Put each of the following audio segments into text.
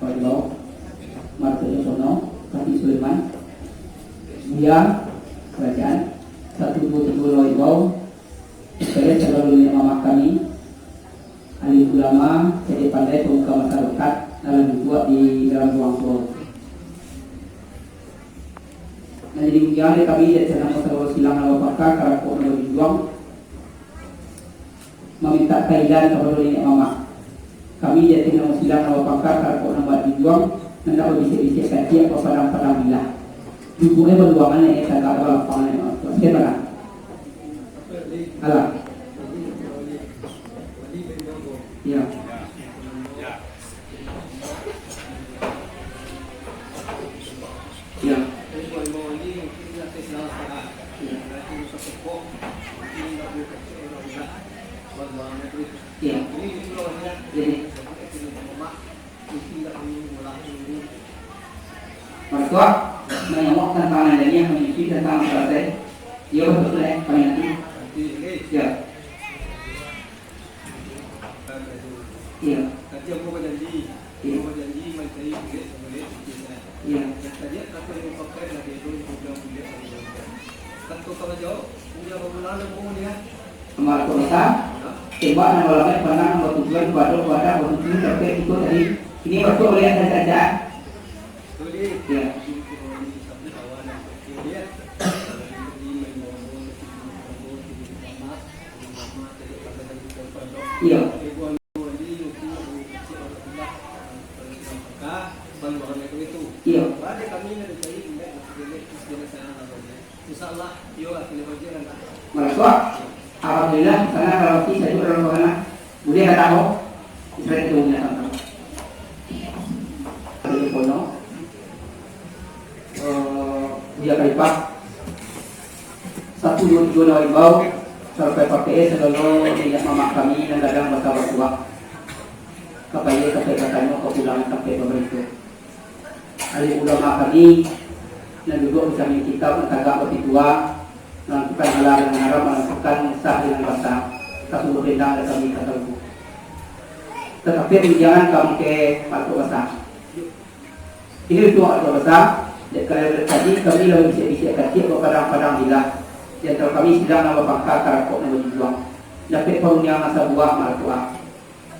Waibau, Marto Yosono, Kati Sulaiman, Buya, Kerajaan, 123 Waibau, sekalian seluruh mama kami, alim ulama, jadi pandai pemuka masyarakat dalam dibuat di dalam ruang suara. Nah, jadi begini kami dari Senang Masyarakat Silang Nawapaka, Karakor Nabi Juang, meminta kaidan kepada nenek mama. Kami dari Senang Silang Nawapaka, Karakor Nabi Juang, hendak berbisik-bisik kaji atau padang-padang bilah. Hubungnya berduangan nenek saya tak ada lapangan nenek. Bagaimana? Alah. Ya. Ya. Mertua menyamuk tentang adanya memiliki tentang selesai. Ya betul paling nanti. Ya. Iya. Tadi aku berjanji, macam ini boleh. Iya. Tadi aku yang pakai lagi itu program boleh. Kan tu kalau jauh, dia berbulan pun dia. Amal kuasa, coba namanya pernah bertujuan pada bertujuan sampai itu tadi. Ini waktu oleh saja. Ya. Iya. Iya. Insyaallah, yo akan berjalan. Mertua, alhamdulillah karena kalau kita itu dalam bagaimana, boleh kata aku, Israel itu punya tentang. Dari Pono, dia kalipat 122 Waibau sampai pakai selalu minyak mama kami dan kadang bakal berbuah. Kapaya katanya kepulangan sampai pemerintah. Alim ulama kami dan juga bisa kita menegak bagi tua melakukan halal yang haram, melakukan sah dengan basah kasih perintah dan kami kata ibu. Tetapi jangan kamu ke waktu basah. Ini itu waktu basah. Kalau tadi kami lebih bisa kecil padang-padang bila. Yang kalau kami sedang nama bangka karakok nama dijuang. Dapat pengunjang masa buah malatua.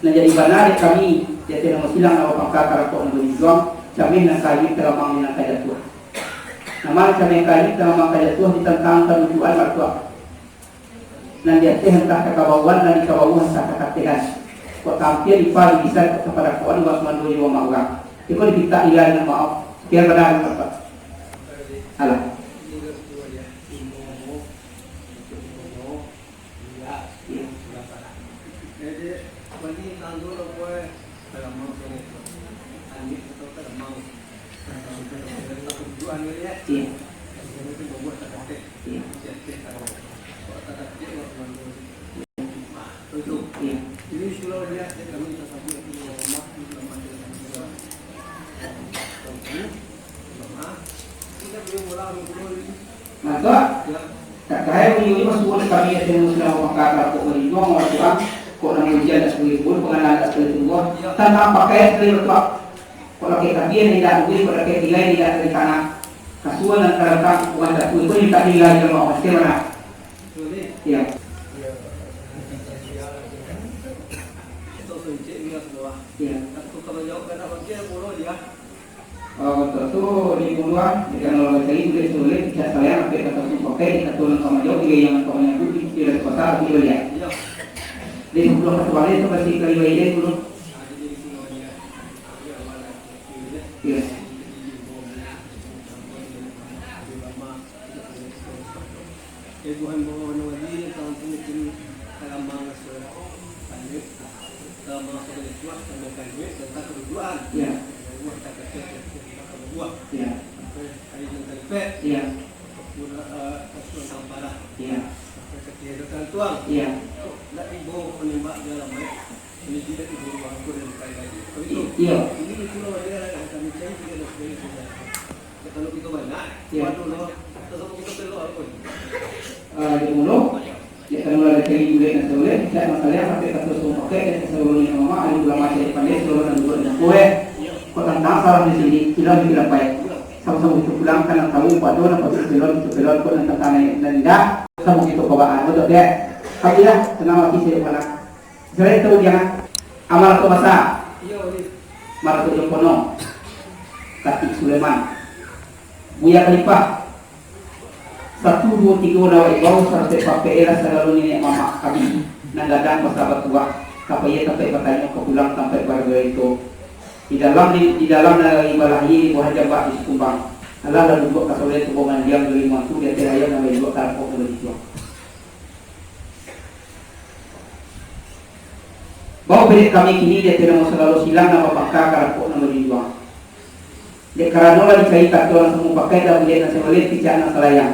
Nah jadi benar kami jadi nama silang nama bangka karakok nama dijuang. Kami nak kaji teramang dengan kajian Tuhan. Nama kami kaji teramang kajian Tuhan ditentang kerujuan mertua. Nanti hentak kekawawan dan dikawawan tak kekatihan. Kau tampil ipa bisa kepada kawan buat mandui dua orang. Itu dipinta ilah dengan maaf. Biar benar mertua. Alah. Maka tak kaya ini masuk kami ada muslim maka kok berjuang orang kok nang ujian tak boleh pun pengenalan tak boleh tunggu tanpa pakai sekali bertuak kalau kita dia tidak boleh pada kita nilai tidak dari tanah kasuan dan terletak bukan tak boleh pun tak nilai yang mau mesti mana ya ya Kalau jauh kena bagian pulau dia. Tentu di puluhan, jika kalau sekali boleh sulit, bisa saya ambil kata pakai di satu sama jauh tiga yang kawannya itu di kota di wilayah. Di 10 satu kali itu pasti ke wilayah dulu. Iya. Tuhan bawa nawali tahun ini dalam masa lanjut dalam masa kedua dalam kanwet dan tak keduaan. Ya. Buat tak kecil buat. Ya. Hari yang terpet. Ya. Kasuan sampara. Ya. Ketiadakan tuang. Ya. Nak ibu menembak dalam ini tidak ibu aku dan kain itu. Iya. Ini pulau dia kami cari tidak ada sebagainya. Kalau kita banyak, waduh loh, terus kita perlu apa? Di mulut, ya kalau ada kali boleh dan boleh, tidak masalah pakai kata semua pakai dan seluruhnya mama ada ulama saya pandai seluruh dan dua dan kue, kota masalah di sini, tidak bilang baik. Sama-sama itu pulang kan tahu pada orang pada pelon pun tentang tanah nenda sama itu kebaan betul dia. Tapi ya tenang lagi saya mana. Saya itu dia amal tu masa. Malah tu Jokono, Kati Sulaiman, Buya Khalifah. 1, 2, 3 nawai bau sampai pakai era selalu ini mama kami nanggadan pasabat tua kapaya sampai bertanya ke pulang sampai warga itu di dalam ibadah ini buah jambak di Kumbang Allah lalu buat kasoleh hubungan diam dari mantu dia teraya nama ibu tarpok dari itu bau berit kami kini dia tidak mau selalu silang nama pakar tarpok nama dijuang dia karena lagi cerita orang semua pakai dan dia nasi melihat pijakan selayang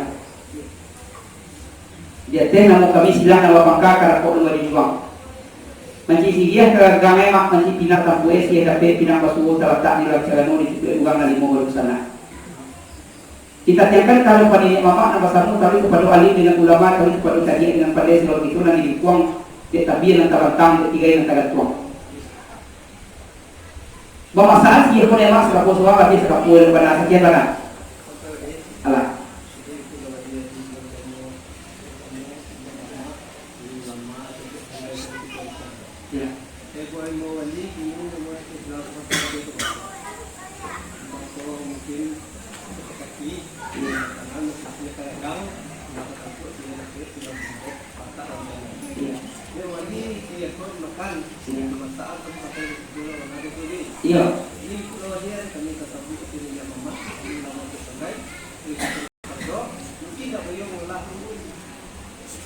dia teh nama kami silang nama pakar tarpok nama dijuang Manci sigia keragame mak manci pinang kampue siya dapat pinang basuo talatak nila carano di situ ugang na limo baru sana. Kita tiangkan kalau pada ini mama nama sanu tapi kepada alim dengan ulama tapi kepada kajian dengan pandai sebab itu nanti dikuang dia tabian yang terantang ketiga yang tagad tuang. Bamasaan siya ko nema sa kapuso kasi sa kapuo pada sekian bana. Alah. Iya.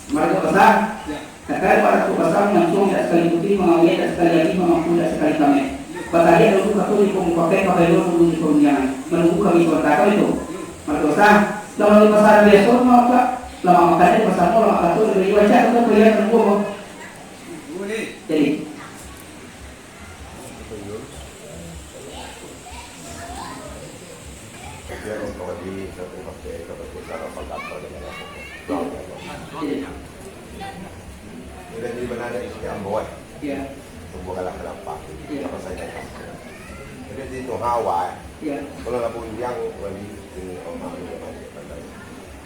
Mereka besar. Kakak pada tu besar langsung sekali putri mengawin sekali lagi mengaku sekali kami. Batari dulu satu di pakai dulu di jangan menunggu kami berkata itu. Mereka besar. Lama di pasar besok mau apa? Lama makan di pasar mau lama satu dari baca atau kuliah menunggu. Jadi. Biar untuk di satu pakai keputusan apa kata dengan apa. Jadi benar ada isu yang buat. Iya. Tunggu kalah kenapa? Iya. Apa saya kata. Jadi itu hawa. Iya. Kalau nggak pun yang wali ini orang ini mana pandai.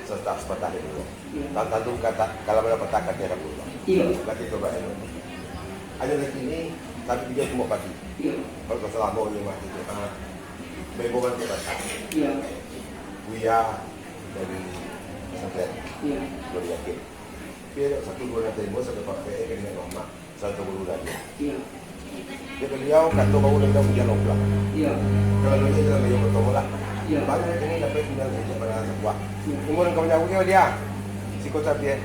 Serta seperti itu. Tentu kata kalau berapa takat dia dulu. Iya. Lagi coba ini. Ada lagi ini tapi dia semua pasti. Iya. Kalau selama ini mati itu. Begokan kita. Iya. Buya dari pesantren. Iya. Belum yakin. Dia 1 bulan terima satu pakai dengan mama 1 bulan. Iya. Dia beliau kata baru dah hujan ombak. Iya. Kalau dia dalam yang bertemu lah. Iya. Banyak ini dapat tinggal di pada sebuah. Umur kau jauh dia. Si kota dia.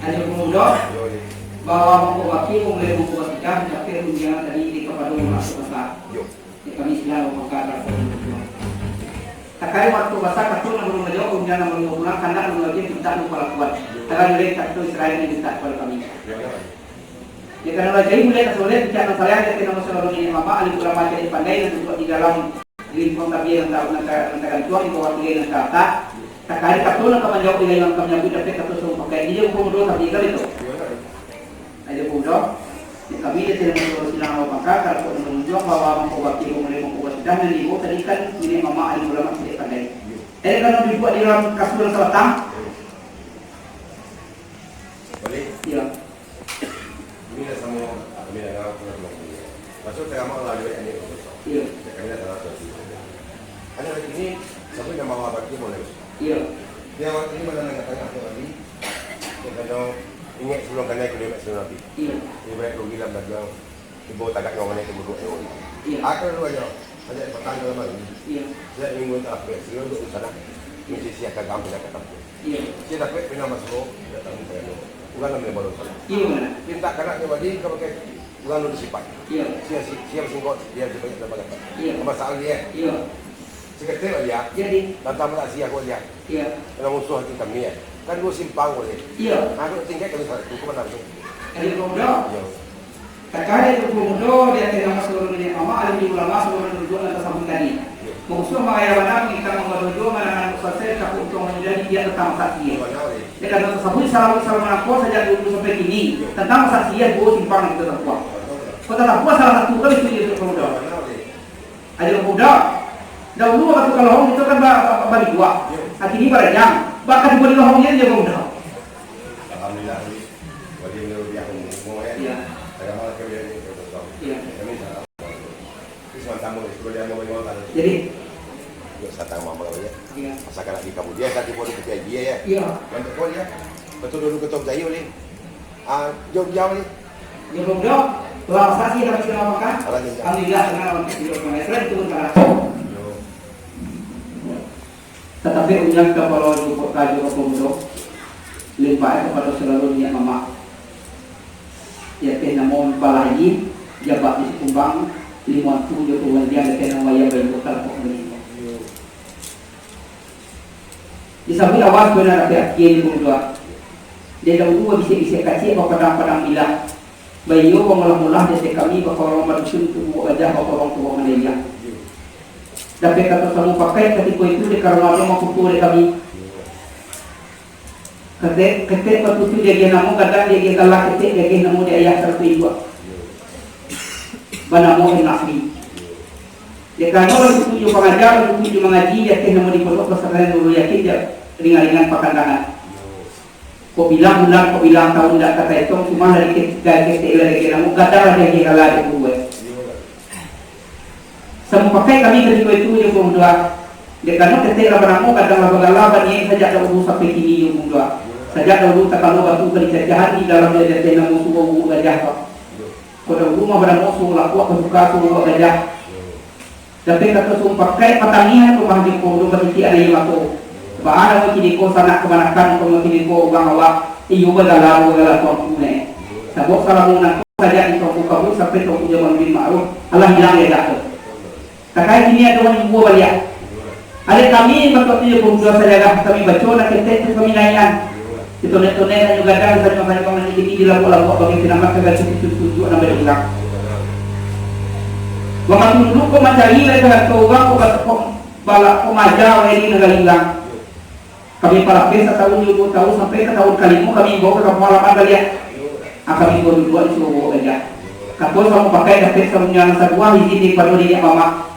Ada pemuda bahwa mengobati mulai mengobatikan tapi dunia tadi di kepada masuk besar. Yo. Kami selalu mengatakan Takai waktu basah katu nak belum menjawab kemudian nak belum pulang karena belum lagi minta lupa lakukan. Takai mulai katu Israel ini minta kepada kami. Ya karena lagi mulai kesulitan bicara saya yang kita masalah ini mama alim ulama jadi pandai dan juga di dalam lingkungan kami yang nanti tua di bawah tiga yang kata. Takai katu nak menjawab dengan yang kami ambil tapi katu semua pakai dia hukum dua tapi kali itu. Ada bodoh. Kami tidak menurut silang maka kalau menunjuk bahwa mengobati mulai mengobati dan ibu tadi kan ini mama alim ulama tidak pandai. Kalau dibuat di dalam kasur selatan, boleh. Iya. Ini dah sama kami dah ngau pernah. Masuk tengah malam lalu ini. Iya. Kami dah tahu tu. Ada lagi ini sampai nama abad dia boleh. Iya. Dia waktu ini mana nak tanya apa lagi? Kalau ingat sebelum kena kelihatan sebelum Nabi. Iya. Ibarat lu bilang bagian ibu tagak ngomongnya itu berdua ewan. Iya. Akan lu aja. Ada petang dalam ini. Iya. Saya ingin tak apa. Saya untuk sana. Mesti siap kagam tidak kata. Iya. Saya dapat pernah masuk datang saya lu. Bukan namanya baru sana. Iya mana? Minta kanak dia bagi kau pakai bukan lu disifat. Iya. Siap singkot dia sebanyak dapat kata. Iya. Masalah dia. Iya. Seketika dia. Jadi. Datang tak siap kau dia. Iya. Kalau musuh hati kami ya. Kan dua simpang boleh. Iya. Aku tinggal kalau satu kau mana tu. Ada bodoh. Ya. Takai itu bodoh dia tidak masuk ini mama alim ulama seluruh tujuan atas sambung tadi. Musuh mengaya mana kita membantu mana selesai takut untuk menjadi dia tentang saksi. Dengan tersebut salam aku saja dulu sampai kini tentang saksi dua simpang itu terkuat. Kota terkuat salah satu kali itu dia terkuat. Ada muda. Dahulu waktu kalau itu kan bagi dua. Akhirnya barang bahkan boleh lohongnya dia muda. Alhamdulillah ni. Wajib ni dia semua ya. Iya. Ada malah kerja ni betul. Iya. Kami salah. Kisah tamu itu dia mau kan. Jadi Yo satang mama ya. iya. Masakan lagi kamu dia tadi boleh kerja dia ya. Iya. Untuk kau ya. Betul dulu ketok saya ni. Jom jauh ni. Dia muda. Tulang saksi kami sudah makan. Alhamdulillah dengan orang hidup mengajar itu cara. Tetapi unyang kalau jumpa kayu pemuda limpah kepada seluruhnya mama. Ya kena mohon balai jabat di kumbang 57 tuan dia kena maya bayi kota kok ini. Di samping awas benar ada kiai pemuda. Dia dahulu bisa kacik padang-padang bilang. Bayo pengolah-olah dari kami bakorong manusia tubuh aja bakorong tubuh Malaysia. Dapat kata sama pakai ketika itu karena Allah mau kumpul kami. Ketik waktu itu dia namu kadang dia kalah ketik dia namu dia ayah satu ibu. Banamu nasbi. Dia kalau waktu itu pengajar waktu itu mengaji dia namu di pondok pesantren dulu yakin dia ringan-ringan pakandangan. Kau bilang bulan, kau bilang tahun tidak kata itu cuma dari ketika lagi namu kadang ada yang kalah di gue. Semua pakai kami ketika itu yang berdoa. Dekano ketika beramu kadang laba-laba ni sejak dahulu sampai kini yang berdoa. Sejak dahulu tak kalau batu kerjahan di dalam dia jadi namu subuh buku gajah. Kau dahulu mah beramu subuh laku kesuka subuh gajah. Tapi kata sumpah pakai patangian rumah di kodo berarti ada yang aku. Bahan aku kini ko sanak kemanakan ko kini ko bang awak iyo balalau tuan punya. Sabok salamunan saja itu aku kabur sampai tu zaman bin Ma'ruf Allah hilang dia jatuh. Takai kini ada orang ibu balik. Ada kami waktu itu berdua saja kami baca nak kita itu kami naikan. Itu net juga ada saja macam ini di lagu-lagu bagi nama kebaca itu nama dia bilang. Waktu dulu ko mencari mereka kau orang ko balak ko majau ini negara hilang. Kami para pesa tahun 2000 tahun sampai ke tahun kalimu kami bawa ke pengalaman kalian. Kami berdua di Surabaya aja. Kapol sama pakai dapat semuanya sebuah izin di pada diri mama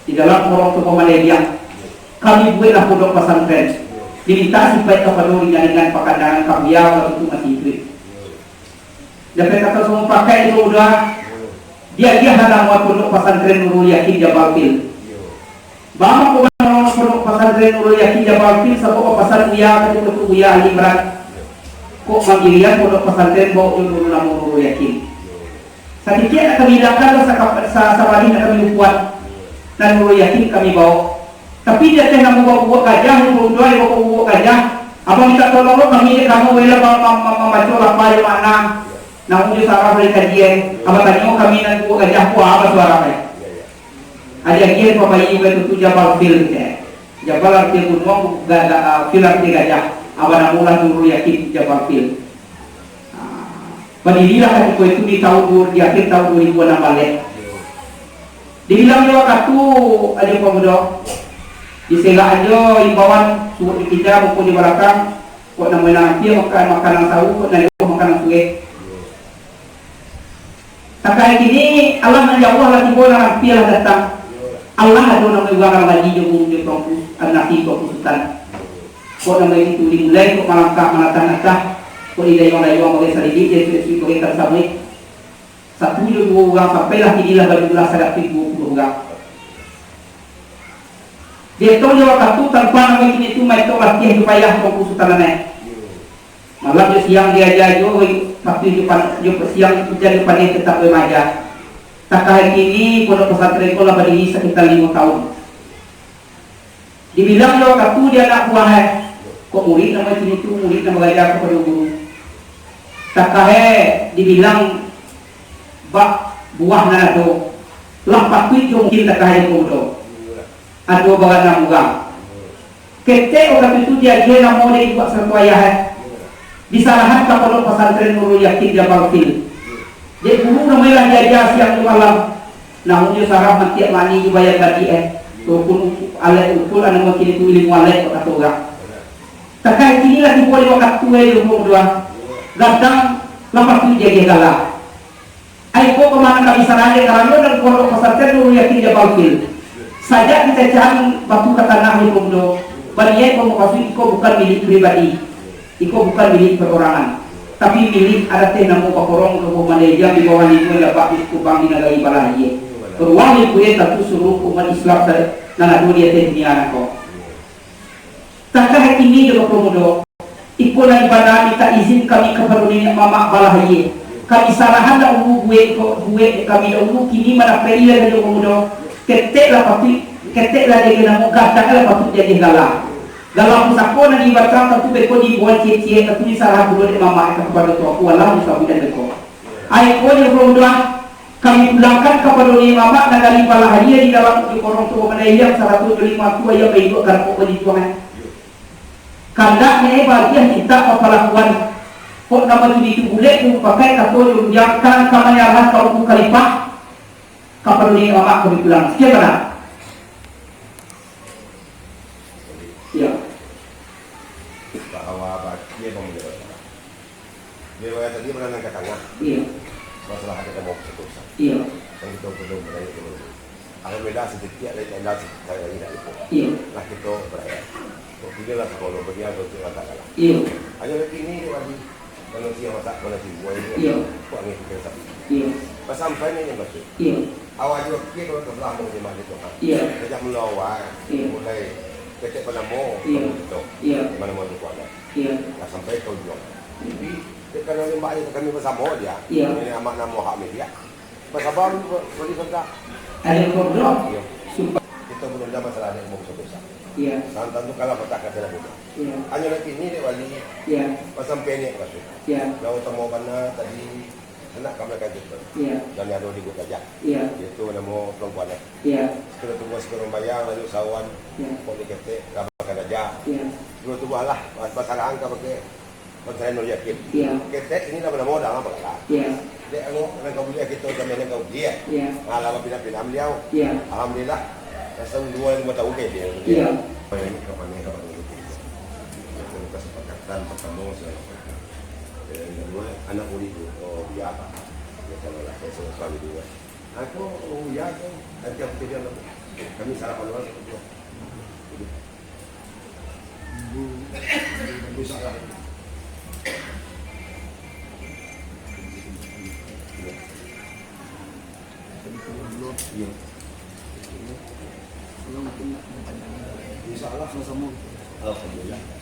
di dalam orang tua Malaysia. Kami buatlah pondok pesantren. Diminta supaya kepada jaringan pakandangan kami waktu itu masih hidup. Dapat kata semua pakai itu udah dia hendak buat pondok pesantren Nurul Yakin Jabal Fil. Bama ko pondok pesantren Nurul Yakin Jabal Fil sabok pasal uya ketika itu uya Ali Imran. Kok mandirian pondok pesantren bawa Nurul Nurul Yakin. Sedikit kami bilang sa sabari kami buat dan Nurul Yakin kami bawa. Tapi dia tengah bawa gajah, bawa gajah. Abang minta tolong kami kamu wela memacu apa di mana. Namun dia sarah beri kajian. Abang tanya kami nak bawa gajah apa suaranya. Ada kian papai ibu itu Jabal Fil Jabal Fil gunung Fil arti gajah. Abang namulah Nurul Yakin Jabal Fil. Berdirilah ketika itu di tahun di akhir tahun 2006 balik. Dibilang dia waktu ada pemuda disela aja imbauan suruh dipindah maupun di belakang kok namanya dia makan makanan tahu kok nanti makanan suwe. Takai kini Allah menjawab lagi bola dia datang. Allah ada nama orang lagi jauh di kampus anak itu sultan. Kok namanya itu dimulai kok malangkah manatah-natah kok idayong-dayong oleh salidi jadi sesuatu yang tersabit. Satu dua orang sampailah inilah berjumlah 120 orang. Dia tahu dia waktu tanpa nama ini itu mai tahu latihan supaya kampus sultan malam dia siang dia jago tapi dia siang itu jadi pandai tetap remaja. Tak kali ini pondok pesantren itu lah berdiri sekitar 5 tahun. Dibilang dia waktu dia anak buah kok murid nama ini tu murid nama gajah kepada guru. Tak kali dibilang bak buah nado lah patut mungkin tak kali kodo. Ada bagan orang. Ketek orang itu dia nak mau dia buat satu ayah. Disalahan ke pondok pesantren Nurul Yakin Jabal Fil. Dia guru namanya dia siang malam. Namun dia saraf mati mani dibayar tadi Walaupun alat ukur anda mungkin itu ilmu alat atau orang. Terkait inilah dibuat waktu ilmu dua. Datang lepas itu jadi galah. Aiko kemana kami sarana karena dan pondok pesantren Nurul Yakin Jabal Fil. Saja kita jangan batu ke tanah ni komodo. Baliai pemukasi iko bukan milik pribadi, iko bukan milik perorangan, tapi milik ada tenamu bakorong ke Malaysia di bawah itu dapat diskubang di negara Balahye. Beruang itu tentu suruh umat Islam nana dunia tekniana ko. Takah ini juga komodo. Iko na ibadah minta izin kami kepada nenek mama Balahye. Kami sarahan dah buat kami dah kini mana perila dari komodo. Keteklah tapi keteklah dia kena muka taklah patut dia galah. Galah pusako na dibatang tentu beko di buat cie-cie tentu di sarahan dulu nenek mama kepada tua ku Allah musabi dan beko. Ai ko ni komodo kami pulangkan kepada nenek mama negara Balahye di dalam korong tua Malaysia 105 tua yang baik kan kok di tuangan. Kandaknya bagian kita kepalakuan kok nama itu boleh tu pakai katol yang kan kamanya lah kalau bukan kalipah kapal ini awak kami pulang sekian mana ya bahwa dia pemuda dia tadi menanam ke tengah iya masalah kita mau seterusnya iya yang kita perlu berani dulu alhamdulillah sedikit lagi anda saya ini iya lah kita beraya kita lah sekolah bagi aku tu tak kalah iya hanya lagi ini dia lagi manusia masak manusia buat ini iya kok angin kita sapi iya pas sampai ni yang betul iya awal juga kita kalau ke belakang di mana itu kan iya sejak melawan mulai kecek pada mau iya iya mana mau kuat iya lah sampai kau juga jadi kalau lembah itu kami bersama dia iya ini amak nama Muhammad ya bersabar boleh sudah ada problem iya kita belum ada masalah yang mau besar iya tentu kalau kita kata lagi iya hanya lagi ini dia wali iya pas sampai ni pas iya kalau temu mana tadi anak kami akan gitu iya dan ada di gua aja iya itu nama perempuan iya kita tunggu sebelum bayar lalu sawan boleh kete kabarkan aja iya dulu tu lah masalah angka pakai masalah nol yakin iya kete ini nama modal apa lah iya dia orang kau boleh kita kami nak kau dia iya ala pindah-pindah beliau iya alhamdulillah rasa dua yang tahu ke dia iya ini kapan itu kita kesepakatan pertama yang kedua anak murid oh biar apa ya kalau lah saya suami dua aku oh ya tu nanti aku tidak kami sarapan dulu itu itu salah ya Insya Allah sama. alhamdulillah